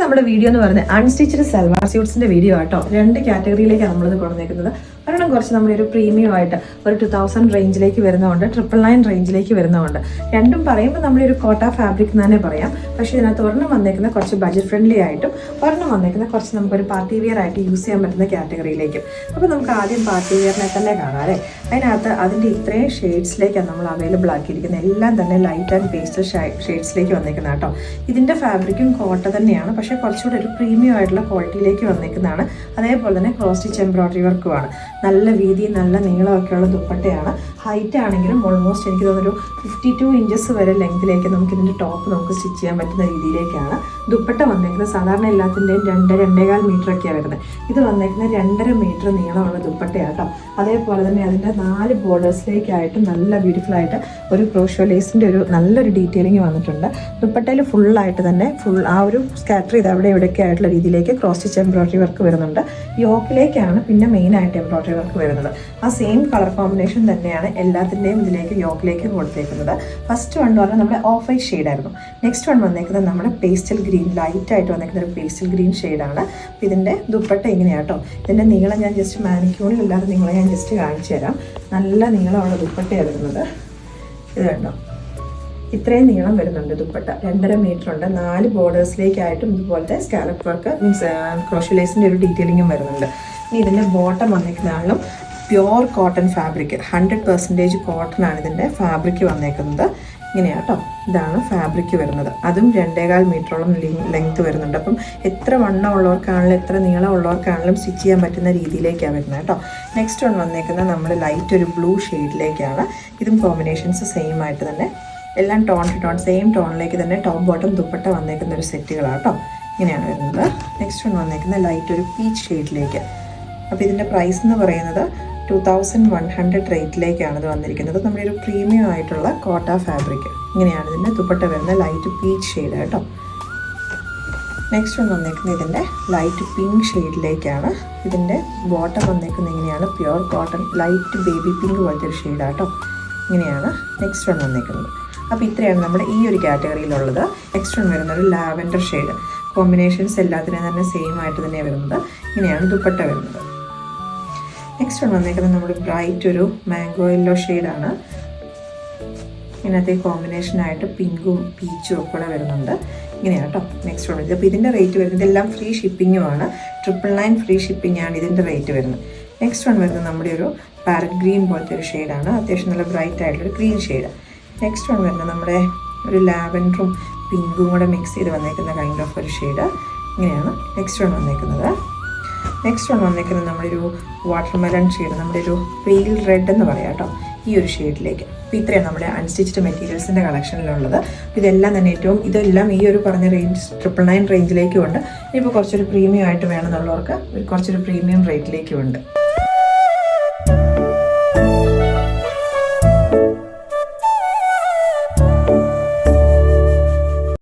നമ്മുടെ വീഡിയോ എന്ന് പറയുന്നത് അൺസ്റ്റിച്ച്ഡ് സൽവാർ സ്യൂട്ട്സിന്റെ വീഡിയോ ആട്ടോ. 2 കാറ്റഗറിയിലേക്കാണ് നമ്മളിത് കൊണ്ടുവന്നേക്കുന്നത്. ഒരെണ്ണം കുറച്ച് നമ്മളൊരു പ്രീമിയം ആയിട്ട് ഒരു 2000 റേഞ്ചിലേക്ക് വരുന്നതുകൊണ്ട്, 999 റേഞ്ചിലേക്ക് വരുന്നതുകൊണ്ട്. രണ്ടും പറയുമ്പോൾ നമ്മളൊരു കോട്ട ഫാബ്രിക് എന്ന് തന്നെ പറയാം. പക്ഷേ ഇതിനകത്ത് ഒരെണ്ണം വന്നേക്കുന്ന കുറച്ച് ബഡ്ജറ്റ് ഫ്രണ്ട്ലി ആയിട്ടും ഒരെണ്ണം വന്നേക്കുന്ന കുറച്ച് നമുക്കൊരു പാർട്ടി വെയർ ആയിട്ട് യൂസ് ചെയ്യാൻ പറ്റുന്ന കാറ്റഗറിയിലേക്കും. അപ്പോൾ നമുക്ക് ആദ്യം പാർട്ടി വെയറിനെ തന്നെ കാണാം അല്ലേ. അതിനകത്ത് അതിൻ്റെ ഇത്രയും ഷെയ്ഡ്സിലേക്കാണ് നമ്മൾ അവൈലബിൾ ആക്കിയിരിക്കുന്നത്. എല്ലാം തന്നെ ലൈറ്റ് ആൻഡ് പേസ്റ്റൽ ഷെയ്ഡ്സിലേക്ക് വന്നേക്കുന്ന കേട്ടോ. ഇതിൻ്റെ ഫാബ്രിക്കും കോട്ട തന്നെയാണ്, പക്ഷേ കുറച്ചുകൂടെ ഒരു പ്രീമിയം ആയിട്ടുള്ള ക്വാളിറ്റിയിലേക്ക് വന്നേക്കുന്നതാണ്. അതേപോലെ തന്നെ ക്രോസ് സ്റ്റിച്ച് എംബ്രോയിഡറി വർക്കുമാണ്. നല്ല വീതി നല്ല നീളമൊക്കെയുള്ള ദുപ്പട്ടയാണ്. ഹൈറ്റ് ആണെങ്കിലും ഓൾമോസ്റ്റ് എനിക്ക് തോന്നുന്നൊരു 52 ഇഞ്ചസ് വരെ ലെങ്തിലേക്ക് നമുക്ക് ഇതിൻ്റെ ടോപ്പ് നമുക്ക് സ്റ്റിച്ച് ചെയ്യാൻ പറ്റുന്ന രീതിയിലേക്കാണ് ദുപ്പട്ട വന്നേക്കുന്നത്. സാധാരണ എല്ലാത്തിൻ്റെയും 2-2.25 മീറ്ററൊക്കെയാണ് വരുന്നത്. ഇത് വന്നേക്കുന്നത് 2.5 മീറ്റർ നീളമുള്ള ദുപ്പട്ടയാട്ടോ. അതേപോലെ തന്നെ അതിൻ്റെ 4 ബോർഡേഴ്സിലേക്കായിട്ട് നല്ല ബ്യൂട്ടിഫുൾ ആയിട്ട് ഒരു ക്രോഷോ ലേസിൻ്റെ ഒരു നല്ലൊരു ഡീറ്റെയിലിംഗ് വന്നിട്ടുണ്ട്. ദുപ്പട്ടയിൽ ഫുള്ളായിട്ട് തന്നെ ആ ഒരു സ്കാറ്റർ ചെയ്ത് അവിടെ ഇവിടെയൊക്കെ ആയിട്ടുള്ള രീതിയിലേക്ക് ക്രോസ് സ്റ്റിച്ച് എംബ്രോയിഡറി വർക്ക് വരുന്നുണ്ട്. യോക്കിലേക്കാണ് പിന്നെ മെയിനായിട്ട് എംബ്രോയിഡറി വർക്ക് വരുന്നത്. ആ സെയിം കളർ കോമ്പിനേഷൻ തന്നെയാണ് എല്ലാത്തിൻ്റെയും ഇതിലേക്ക് യോക്കിലേക്ക് കൊടുത്തേക്കുന്നത്. ഫസ്റ്റ് വൺ എന്ന് പറഞ്ഞാൽ നമ്മുടെ ഓഫ് വൈറ്റ് ഷെയ്ഡായിരുന്നു. നെക്സ്റ്റ് വൺ വന്നേക്കുന്നത് നമ്മുടെ പേസ്റ്റൽ ഗ്രീൻ, ലൈറ്റായിട്ട് വന്നേക്കുന്ന ഒരു പേസ്റ്റൽ ഗ്രീൻ ഷെയ്ഡാണ്. അപ്പോൾ ഇതിൻ്റെ ദുപ്പട്ട ഇങ്ങനെയാട്ടോ. ഇതിൻ്റെ നീളം ഞാൻ ജസ്റ്റ് മാനിക്യൂണിലല്ലാതെ നിങ്ങളെ ഞാൻ ജസ്റ്റ് കാണിച്ചു തരാം. നല്ല നീളമുള്ള ദുപ്പട്ടയാണ് വരുന്നത്. ഇത് കണ്ടോ, ഇത്രയും നീളം വരുന്നുണ്ട് ദുപ്പട്ട. 2.5 മീറ്റർ ഉണ്ട്. 4 ബോർഡേഴ്സിലേക്കായിട്ടും ഇതുപോലത്തെ സ്കാലപ്പ് വർക്ക് മീൻസ് ക്രോഷോ ലേസിൻ്റെ ഒരു ഡീറ്റെയിലിംഗും വരുന്നുണ്ട്. ഇനി ഇതിൻ്റെ ബോട്ടം വന്നേക്കുന്നതാണെങ്കിലും പ്യുവർ കോട്ടൺ ഫാബ്രിക്, 100% കോട്ടൺ ആണ് ഇതിൻ്റെ ഫാബ്രിക് വന്നേക്കുന്നത്. ഇങ്ങനെയാട്ടോ, ഇതാണ് ഫാബ്രിക് വരുന്നത്. അതും 2.25 മീറ്ററോളം ലെങ്ത് വരുന്നുണ്ട്. അപ്പം എത്ര വണ്ണം ഉള്ളവർക്കാണെങ്കിലും എത്ര നീളം ഉള്ളവർക്കാണെങ്കിലും സ്റ്റിച്ച് ചെയ്യാൻ പറ്റുന്ന രീതിയിലേക്കാണ് വരുന്നത് കേട്ടോ. നെക്സ്റ്റ് വൺ വന്നേക്കുന്നത് നമ്മൾ ലൈറ്റ് ഒരു ബ്ലൂ ഷെയ്ഡിലേക്കാണ്. ഇതും കോമ്പിനേഷൻസ് സെയിം ആയിട്ട് തന്നെ എല്ലാം ടോൺ ടു ടോൺ സെയിം ടോണിലേക്ക് തന്നെ ടോപ്പ് ബോട്ടം ദുപ്പട്ട വന്നേക്കുന്ന ഒരു സെറ്റുകളാട്ടോ. ഇങ്ങനെയാണ് വരുന്നത്. നെക്സ്റ്റ് വൺ വന്നേക്കുന്നത് ലൈറ്റ് ഒരു പീച്ച് ഷെയ്ഡിലേക്ക്. അപ്പോൾ ഇതിൻ്റെ പ്രൈസ് എന്ന് പറയുന്നത് 2100 റേറ്റിലേക്കാണ് ഇത് വന്നിരിക്കുന്നത്. നമ്മുടെ ഒരു പ്രീമിയം ആയിട്ടുള്ള കോട്ട ഫാബ്രിക്. ഇങ്ങനെയാണ് ഇതിൻ്റെ ദുപ്പട്ട വരുന്നത്, ലൈറ്റ് പീച്ച് ഷെയ്ഡ് കേട്ടോ. നെക്സ്റ്റ് വൺ വന്നേക്കുന്നത് ഇതിൻ്റെ ലൈറ്റ് പിങ്ക് ഷെയ്ഡിലേക്കാണ്. ഇതിൻ്റെ ബോട്ടം വന്നേക്കുന്നത് ഇങ്ങനെയാണ്, pure cotton light baby pink പോലത്തെ ഒരു ഷെയ്ഡാണ് കേട്ടോ. ഇങ്ങനെയാണ് നെക്സ്റ്റ് വൺ വന്നേക്കുന്നത്. അപ്പോൾ ഇത്രയാണ് നമ്മുടെ ഈ ഒരു കാറ്റഗറിയിലുള്ളത്. നെക്സ്റ്റ് വൺ വരുന്നത് ലാവൻഡർ ഷെയ്ഡ്. കോമ്പിനേഷൻസ് എല്ലാത്തിനും തന്നെ സെയിം ആയിട്ട് തന്നെയാണ് വരുന്നത്. ഇങ്ങനെയാണ് ദുപ്പട്ട വരുന്നത്. നെക്സ്റ്റ് വൺ വന്നേക്കുന്നത് നമ്മുടെ ബ്രൈറ്റ് ഒരു മാംഗോ യെല്ലോ ഷെയ്ഡാണ്. ഇതിനകത്തെ കോമ്പിനേഷനായിട്ട് പിങ്കും പീച്ചും ഒക്കെ കൂടെ വരുന്നുണ്ട്. ഇങ്ങനെയാണ് കേട്ടോ നെക്സ്റ്റ് വൺ. അപ്പോൾ ഇതിൻ്റെ റേറ്റ് വരുന്നത് ഇതെല്ലാം ഫ്രീ ഷിപ്പിങ്ങുമാണ്. 999 ഫ്രീ ഷിപ്പിംഗ് ആണ് ഇതിൻ്റെ റേറ്റ് വരുന്നത്. നെക്സ്റ്റ് വൺ വരുന്നത് നമ്മുടെ ഒരു പാരറ്റ് ഗ്രീൻ പോലത്തെ ഒരു ഷെയ്ഡാണ്. അത്യാവശ്യം നല്ല ബ്രൈറ്റ് ആയിട്ടുള്ളൊരു ഗ്രീൻ ഷെയ്ഡ്. നെക്സ്റ്റ് വൺ വരുന്നത് നമ്മുടെ ഒരു ലാവൻഡറും പിങ്കും കൂടെ മിക്സ് ചെയ്ത് വന്നേക്കുന്ന കൈൻഡ് ഓഫ് ഒരു ഷെയ്ഡ്. ഇങ്ങനെയാണ് നെക്സ്റ്റ് വൺ വന്നേക്കുന്നത്. നെക്സ്റ്റ് വൺ വന്നേക്കുന്നത് നമ്മുടെ ഒരു വാട്ടർമെലൺ ഷെയ്ഡ്, നമ്മുടെ ഒരു പെയിൽ റെഡ് എന്ന് പറയാം കേട്ടോ, ഈ ഒരു ഷെയ്ഡിലേക്ക്. അപ്പോൾ ഇത്രയാണ് നമ്മുടെ അൺസ്റ്റിച്ച്ഡ് മെറ്റീരിയൽസിൻ്റെ കളക്ഷനിലുള്ളത്. ഇതെല്ലാം തന്നെ ഇതെല്ലാം ഈ ഒരു പറഞ്ഞ റേഞ്ച് 999 റേഞ്ചിലേക്കും ഉണ്ട്. ഇനിയിപ്പോൾ കുറച്ചൊരു പ്രീമിയം ആയിട്ട് വേണമെന്നുള്ളവർക്ക് കുറച്ചൊരു പ്രീമിയം റേറ്റിലേക്കും ഉണ്ട്.